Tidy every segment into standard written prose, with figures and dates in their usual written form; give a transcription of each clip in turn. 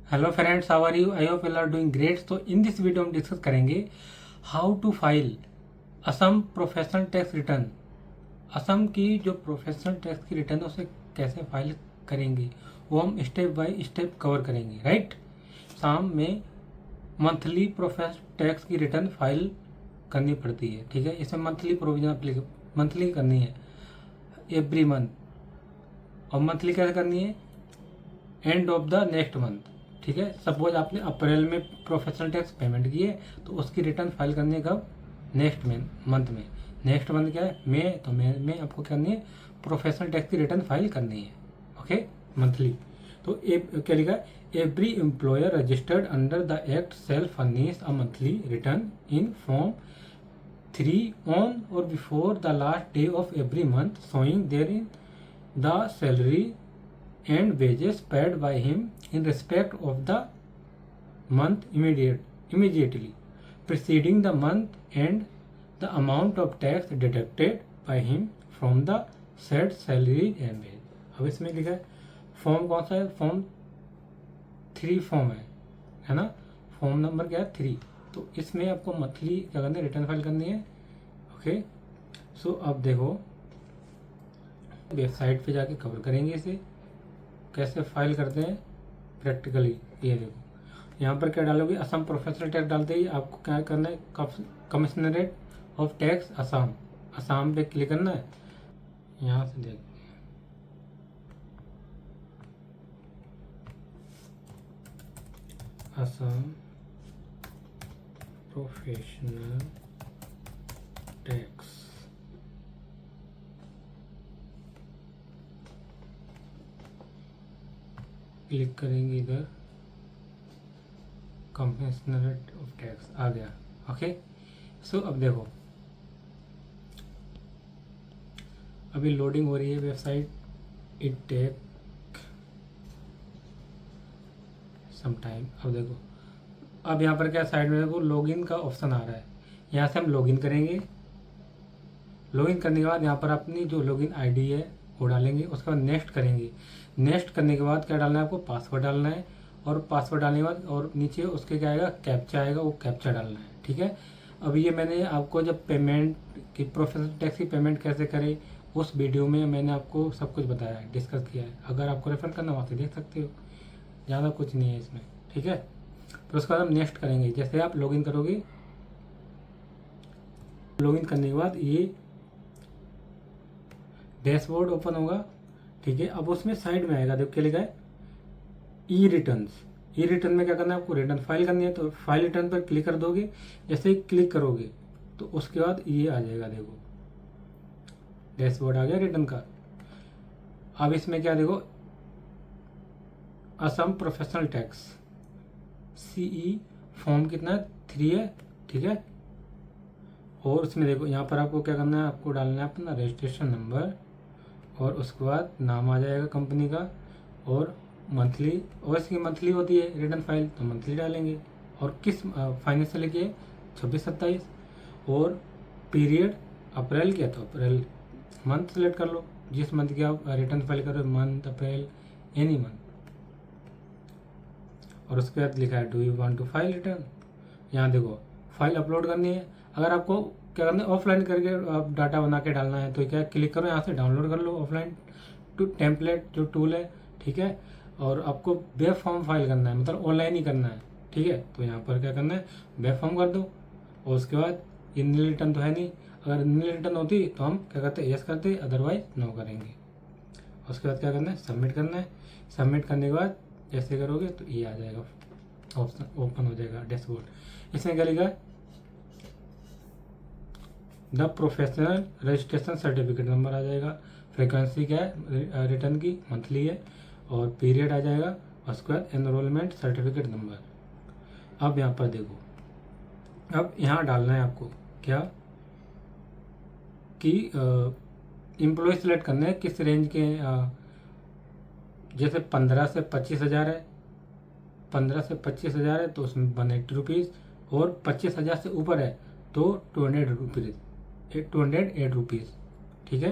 Hello friends, how are you? I hope you are doing great. तो in this video हम discuss करेंगे how to file Assam professional tax return. Assam की जो professional tax की return है उसे कैसे फाइल करेंगे वो हम स्टेप बाय स्टेप कवर करेंगे। राइट, शाम में मंथली प्रोफेशनल टैक्स की रिटर्न फाइल करनी पड़ती है। ठीक है, इसमें मंथली प्रोविजन मंथली करनी है एवरी मंथ, और मंथली कैसे करनी है? End of the next month. ठीक है, सपोज आपने अप्रैल में प्रोफेशनल टैक्स पेमेंट किए तो उसकी रिटर्न फाइल करने कब? नेक्स्ट मंथ में। नेक्स्ट मंथ क्या है? मई। तो मई में आपको करनी है प्रोफेशनल टैक्स की रिटर्न फाइल करनी है। Okay, monthly. तो क्या लिखा है? Every employer registered under the act shall furnish a monthly return in form 3 on or before the last day of every month showing therein the salary and wages paid by him in respect of the month immediately preceding the month and the amount of tax deducted by him from the said salary and wage। अब इसमें लिखा है form कौन सा है? Form 3 form है ना? Form number क्या है? 3। तो इसमें आपको मंथली क्या करना है? रिटर्न फाइल करनी है। ओके, सो अब देखो वेबसाइट पे जाके कवर करेंगे इसे कैसे फाइल करते हैं प्रैक्टिकली। ये देखो यहाँ पर क्या डालोगे? असम प्रोफेशनल टैक्स डालते ही आपको क्या करना है? Commissionerate of tax Assam, Assam पे क्लिक करना है। यहाँ से देखते हैं असम प्रोफेशनल टैक्स। क्लिक करेंगे इधर, कमिश्नरेट ऑफ टैक्स आ गया। ओके, सो अब देखो अभी लोडिंग हो रही है website. It take some time. अब देखो, अब यहाँ पर क्या साइड में देखो लॉगिन का ऑप्शन आ रहा है। यहाँ से हम लॉगिन करेंगे। लॉगिन करने के बाद यहाँ पर अपनी जो लॉगिन आईडी है वो डालेंगे। उसके बाद नेक्स्ट करेंगे। नेक्स्ट करने के बाद क्या डालना है? आपको पासवर्ड डालना है, और पासवर्ड डालने के बाद और नीचे उसके क्या आएगा? कैप्चा आएगा, वो कैप्चा डालना है। ठीक है, अब ये मैंने आपको जब पेमेंट की प्रोफेशनल टैक्स की पेमेंट कैसे करें उस वीडियो में मैंने आपको सब कुछ बताया है, डिस्कस किया है। अगर आपको रेफर करना वहाँ से देख सकते हो, ज़्यादा कुछ नहीं है इसमें। ठीक है, तो उसके बाद हम नेक्स्ट करेंगे। जैसे आप लॉगिन करोगे, लॉगिन करने के बाद ये डैशबोर्ड ओपन होगा। ठीक है, अब उसमें साइड में आएगा, देखो क्या लिखा है? ई रिटर्न्स। ई रिटर्न में क्या करना है? आपको रिटर्न फाइल करनी है। तो फाइल रिटर्न पर क्लिक कर दोगे। जैसे ही क्लिक करोगे तो उसके बाद ये आ जाएगा, देखो डैशबोर्ड आ गया रिटर्न का। अब इसमें क्या देखो, Assam professional tax CE form कितना है? 3 है। ठीक है, और उसमें देखो यहाँ पर आपको क्या करना है? आपको डालना है अपना रजिस्ट्रेशन नंबर, और उसके बाद नाम आ जाएगा कंपनी का, और मंथली, और इसकी मंथली होती है रिटर्न फाइल तो मंथली डालेंगे, और किस फाइनेंशियल की है? 26-27, और पीरियड अप्रैल की है तो अप्रैल मंथ सेलेक्ट कर लो, जिस मंथ की आप रिटर्न फाइल करो, मंथ, अप्रैल, एनी मंथ। और उसके बाद लिखा है do you want to file return. यहाँ देखो फाइल अपलोड करनी है। अगर आपको क्या करना है? ऑफलाइन करके आप डाटा बना के डालना है तो क्या क्लिक करो, यहाँ से डाउनलोड कर लो ऑफलाइन टू टेम्पलेट जो टूल है। ठीक है, और आपको वेब फॉर्म फाइल करना है, मतलब ऑनलाइन ही करना है। ठीक है, तो यहाँ पर क्या करना है? वेब फॉर्म कर दो, और उसके बाद ईमेल रिटर्न तो है नहीं, अगर ईमेल रिटर्न होती तो हम क्या करते? यस करते, अदरवाइज नो करेंगे। उसके बाद क्या करना है? सबमिट करना है। सबमिट करने के बाद जैसे करोगे तो ये आ जाएगा, ऑप्शन ओपन हो जाएगा डैशबोर्ड। इसमें क्या लिखा है? The professional registration certificate number आ जाएगा। फ्रिक्वेंसी क्या है रिटर्न की? मंथली है, और पीरियड आ जाएगा। उसके बाद एनरोलमेंट सर्टिफिकेट नंबर। अब यहाँ पर देखो, अब यहाँ डालना है आपको क्या कि एम्प्लॉय सेलेक्ट करना है किस रेंज के। जैसे 15 से 25 हज़ार है, 15 से 25 हज़ार है तो उसमें 180 रुपीज़, और 25 हज़ार से ऊपर है तो 200 रुपीज़, 208 रुपीज़। ठीक है,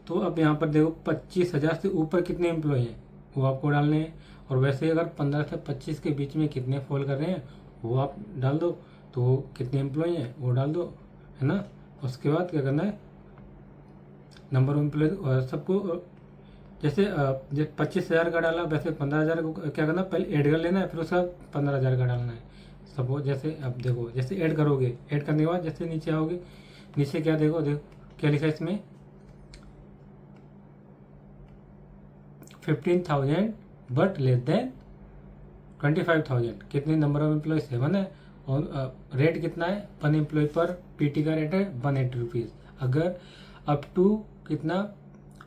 तो अब यहाँ पर देखो 25 हज़ार से ऊपर कितने एम्प्लॉय हैं वो आपको डालने हैं, और वैसे अगर 15 से 25 के बीच में कितने फॉल कर रहे हैं वो आप डाल दो, तो कितने एम्प्लॉय हैं वो डाल दो, है ना। उसके बाद क्या करना है, नंबर ऑफ एम्प्लॉय सबको जैसे 25,000 का डाला वैसे 15,000 को क्या करना, पहले ऐड कर लेना है, फिर उसके बाद 15,000 का डालना है। सपोज जैसे अब देखो, जैसे ऐड करोगे, ऐड करने के बाद जैसे नीचे आओगे, नीचे क्या देखो क्या लिखा है इसमें, 15,000 बट लेस देन 25,000। कितने नंबर ऑफ एम्प्लॉय 7 है, और रेट कितना है, 1 एम्प्लॉय पर पीटी का रेट है 180 रुपीज़। अगर अप टू कितना,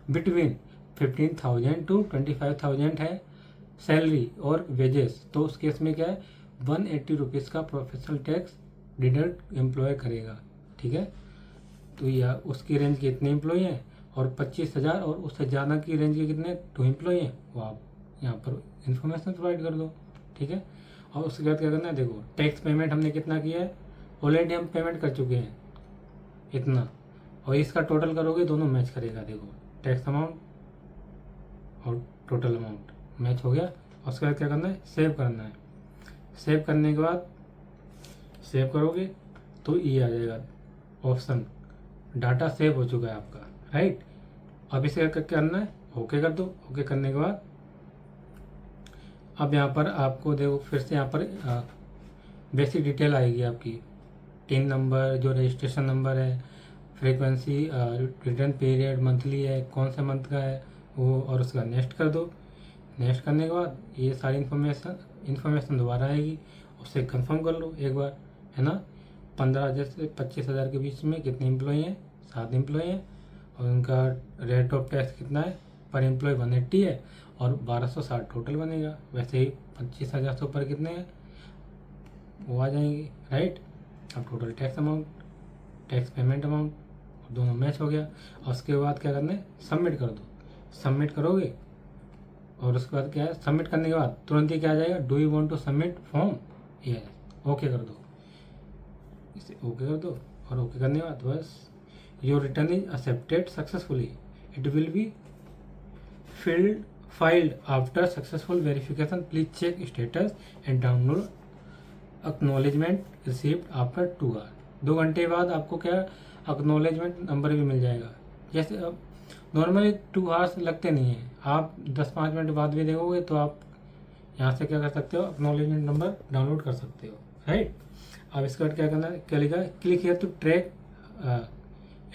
बिटवीन 15,000 टू 25,000 है सैलरी और वेजेस, तो उस केस में क्या है, 180 रुपीज़ का प्रोफेशनल टैक्स डिडक्ट एम्प्लॉय करेगा। ठीक है, तो या उसकी रेंज के कितने एम्प्लॉय हैं, और 25,000 और उससे ज़्यादा की रेंज के कितने 2 एम्प्लॉय हैं, वो आप यहाँ पर इंफॉर्मेशन प्रोवाइड कर दो। ठीक है, और उसके बाद क्या करना है, देखो टैक्स पेमेंट हमने कितना किया है, ऑलरेडी हम पेमेंट कर चुके हैं इतना, और इसका टोटल करोगे दोनों मैच करेगा। देखो टैक्स अमाउंट और टोटल अमाउंट मैच हो गया। उसके बाद क्या करना है, सेव करना है। सेव करने के बाद सेव करोगे तो ये आ जाएगा ऑप्शन, डाटा सेव हो चुका है आपका, राइट। अब इसे क्या करना है, ओके कर दो। ओके करने के बाद अब यहाँ पर आपको देखो फिर से यहाँ पर बेसिक डिटेल आएगी आपकी, टिन नंबर, जो रजिस्ट्रेशन नंबर है, फ्रीक्वेंसी, रिटर्न पीरियड मंथली है, कौन से मंथ का है वो, और उसका नेक्स्ट कर दो। नेक्स्ट करने के बाद ये सारी इन्फॉर्मेशन दोबारा आएगी, उससे कंफर्म कर लो एक बार, है ना। 15,000 से 25,000 के बीच में कितने एम्प्लॉय हैं, 7 एम्प्लॉय हैं, और उनका रेट ऑफ टैक्स कितना है, पर एम्प्लॉय 180 है, और 1260 टोटल बनेगा। वैसे ही 25,000 से ऊपर कितने हैं वो आ जाएंगे, राइट। अब total tax amount, tax payment amount दोनों मैच हो गया। और उसके बाद क्या करना है, सबमिट कर दो। सबमिट करोगे और उसके बाद क्या है, सबमिट करने के बाद तुरंत ही क्या आ जाएगा, do you want to submit form, yes, okay कर दो। इसे ओके कर दो, और ओके करने के बाद बस your return is accepted successfully, it will be filed after successful verification. Please check status and download acknowledgement received after 2 hours. 2 घंटे बाद आपको क्या अक्नॉलेजमेंट नंबर भी मिल जाएगा। जैसे अब नॉर्मली 2 आवर्स लगते नहीं हैं, आप 10-5 मिनट बाद भी देखोगे तो आप यहाँ से क्या कर सकते हो, अक्नॉलेजमेंट नंबर डाउनलोड कर सकते हो, राइट। अब इसके बाद क्या करना है, क्या लिखा है, click here to track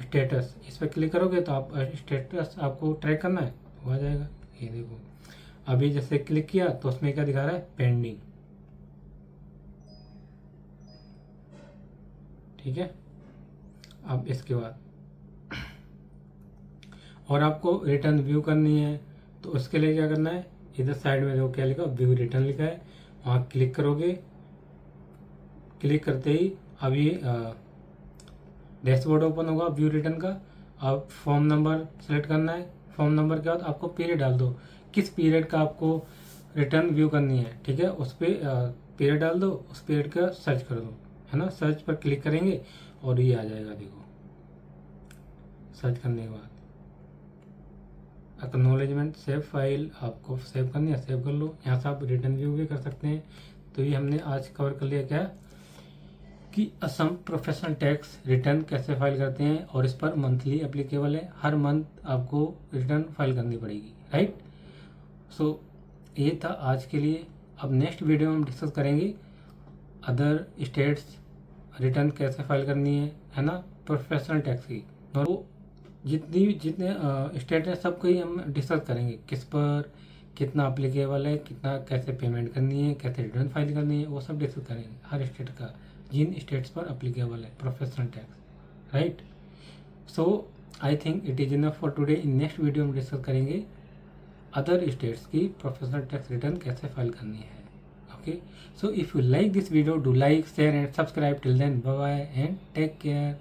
status. इस पर क्लिक करोगे तो आप स्टेटस आपको ट्रैक करना है, वो आ जाएगा। ये देखो अभी जैसे क्लिक किया तो उसमें क्या दिखा रहा है, पेंडिंग। ठीक है, अब इसके बाद और आपको रिटर्न व्यू करनी है तो उसके लिए क्या करना है, इधर साइड में देखो क्या लिखा, व्यू रिटर्न लिखा है, वहाँ क्लिक करोगे। क्लिक करते ही अब ये डैशबोर्ड ओपन होगा व्यू रिटर्न का। अब फॉर्म नंबर सेलेक्ट करना है, फॉर्म नंबर के बाद आपको पीरियड डाल दो, किस पीरियड का आपको रिटर्न व्यू करनी है। ठीक है, उस पर पीरियड डाल दो, उस पीरियड का सर्च कर दो, है ना। सर्च पर क्लिक करेंगे और ये आ जाएगा, देखो सर्च करने के बाद एक्नॉलेजमेंट सेव फाइल आपको सेव करनी है, सेव कर लो। यहाँ से आप रिटर्न व्यू भी कर सकते हैं। तो ये हमने आज कवर कर लिया क्या कि असम प्रोफेशनल टैक्स रिटर्न कैसे फाइल करते हैं, और इस पर मंथली एप्लीकेबल है, हर मंथ आपको रिटर्न फाइल करनी पड़ेगी, राइट। सो ये था आज के लिए। अब नेक्स्ट वीडियो में हम डिस्कस करेंगे अदर स्टेट्स रिटर्न कैसे फाइल करनी है ना, प्रोफेशनल टैक्स की। तो जितने स्टेट हैं सबको ही हम डिस्कस करेंगे, किस पर कितना अप्लीकेबल है, कितना कैसे पेमेंट करनी है, कैसे रिटर्न फाइल करनी है, वो सब डिस्कस करेंगे हर स्टेट का, जिन स्टेट्स पर अप्लीकेबल है professional tax, right. So I think it is enough for today. In next video में डिस्कस करेंगे अदर स्टेट्स की प्रोफेशनल टैक्स रिटर्न कैसे फाइल करनी है। Okay, so if you like this video, do like, share and subscribe. Till then, bye bye and take care.